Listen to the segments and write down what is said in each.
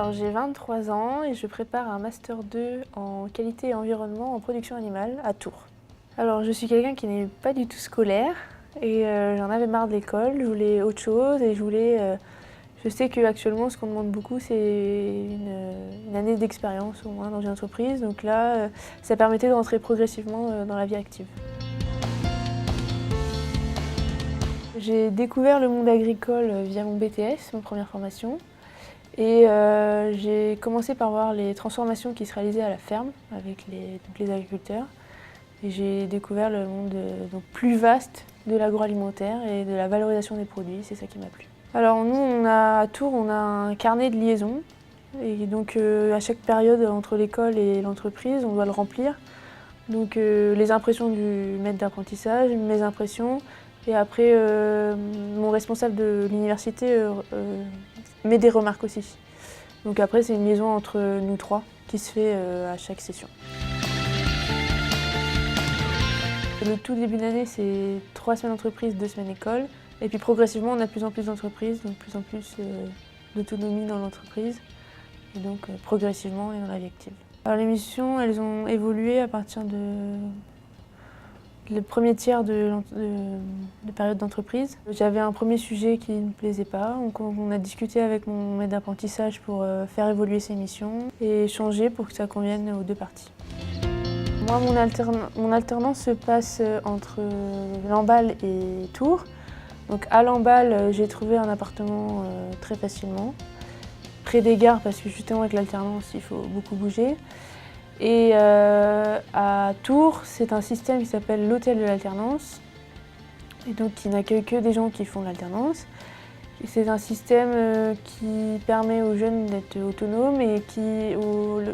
Alors j'ai 23 ans et je prépare un Master 2 en qualité et environnement en production animale à Tours. Alors je suis quelqu'un qui n'est pas du tout scolaire et j'en avais marre de l'école, je voulais autre chose et je sais qu'actuellement ce qu'on demande beaucoup c'est une année d'expérience au moins dans une entreprise, donc là ça permettait de rentrer progressivement dans la vie active. J'ai découvert le monde agricole via mon BTS, ma première formation. Et j'ai commencé par voir les transformations qui se réalisaient à la ferme avec les agriculteurs. Et j'ai découvert le monde donc plus vaste de l'agroalimentaire et de la valorisation des produits, c'est ça qui m'a plu. Alors nous, à Tours, on a un carnet de liaison. Et donc à chaque période entre l'école et l'entreprise, on doit le remplir. Donc les impressions du maître d'apprentissage, mes impressions. Et après, mon responsable de l'université met des remarques aussi. Donc après, c'est une liaison entre nous trois qui se fait à chaque session. Le tout début d'année, c'est 3 semaines d'entreprise, 2 semaines école. Et puis progressivement, on a de plus en plus d'entreprises, donc de plus en plus d'autonomie dans l'entreprise. Et donc progressivement, on est dans la vie active. Alors les missions, elles ont évolué à partir le premier tiers de période d'entreprise. J'avais un premier sujet qui ne me plaisait pas, donc on a discuté avec mon maître d'apprentissage pour faire évoluer ces missions et changer pour que ça convienne aux deux parties. Moi, mon alternance se passe entre Lamballe et Tours. Donc à Lamballe, j'ai trouvé un appartement très facilement, près des gares parce que justement avec l'alternance, il faut beaucoup bouger. Et à Tours, c'est un système qui s'appelle l'hôtel de l'alternance, et donc qui n'accueille que des gens qui font l'alternance. C'est un système qui permet aux jeunes d'être autonomes et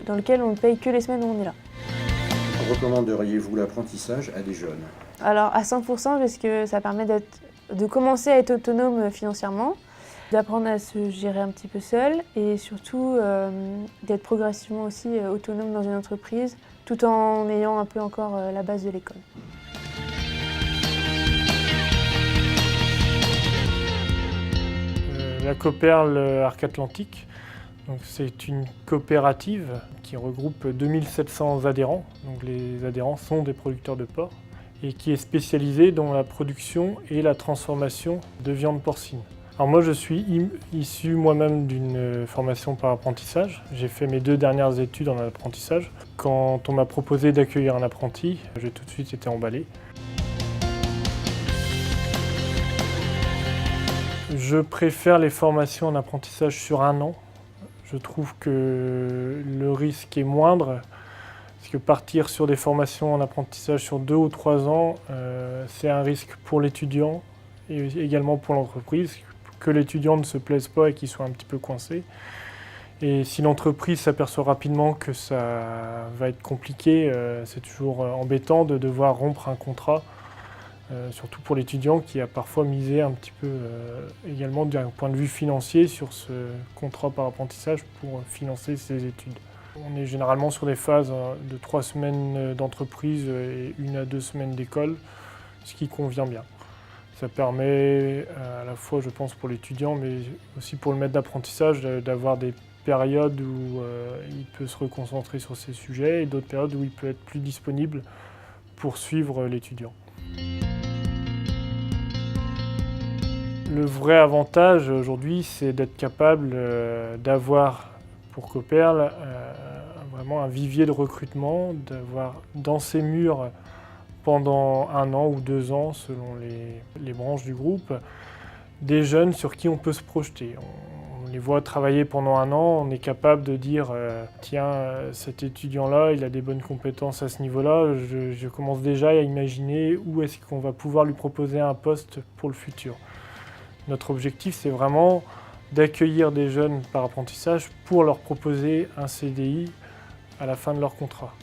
dans lequel on ne paye que les semaines où on est là. Recommanderiez-vous l'apprentissage à des jeunes? Alors à 100% parce que ça permet de commencer à être autonome financièrement, d'apprendre à se gérer un petit peu seul et surtout d'être progressivement aussi autonome dans une entreprise tout en ayant un peu encore la base de l'école. La Coperle Arc Atlantique, c'est une coopérative qui regroupe 2700 adhérents. Donc les adhérents sont des producteurs de porc et qui est spécialisée dans la production et la transformation de viande porcine. Alors moi je suis issu moi-même d'une formation par apprentissage. J'ai fait mes 2 dernières études en apprentissage. Quand on m'a proposé d'accueillir un apprenti, j'ai tout de suite été emballé. Je préfère les formations en apprentissage sur 1 an. Je trouve que le risque est moindre, parce que partir sur des formations en apprentissage sur 2 ou 3 ans, c'est un risque pour l'étudiant et également pour l'entreprise, que l'étudiant ne se plaise pas et qu'il soit un petit peu coincé. Et si l'entreprise s'aperçoit rapidement que ça va être compliqué, c'est toujours embêtant de devoir rompre un contrat. Surtout pour l'étudiant qui a parfois misé un petit peu également d'un point de vue financier sur ce contrat par apprentissage pour financer ses études. On est généralement sur des phases de 3 semaines d'entreprise et 1 à 2 semaines d'école, ce qui convient bien. Ça permet à la fois, je pense, pour l'étudiant, mais aussi pour le maître d'apprentissage d'avoir des périodes où il peut se reconcentrer sur ses sujets et d'autres périodes où il peut être plus disponible pour suivre l'étudiant. Le vrai avantage aujourd'hui, c'est d'être capable d'avoir pour Coperle vraiment un vivier de recrutement, d'avoir dans ses murs pendant 1 an ou 2 ans, selon les branches du groupe, des jeunes sur qui on peut se projeter. On les voit travailler pendant 1 an, on est capable de dire tiens, cet étudiant-là, il a des bonnes compétences à ce niveau-là, je commence déjà à imaginer où est-ce qu'on va pouvoir lui proposer un poste pour le futur. Notre objectif, c'est vraiment d'accueillir des jeunes par apprentissage pour leur proposer un CDI à la fin de leur contrat.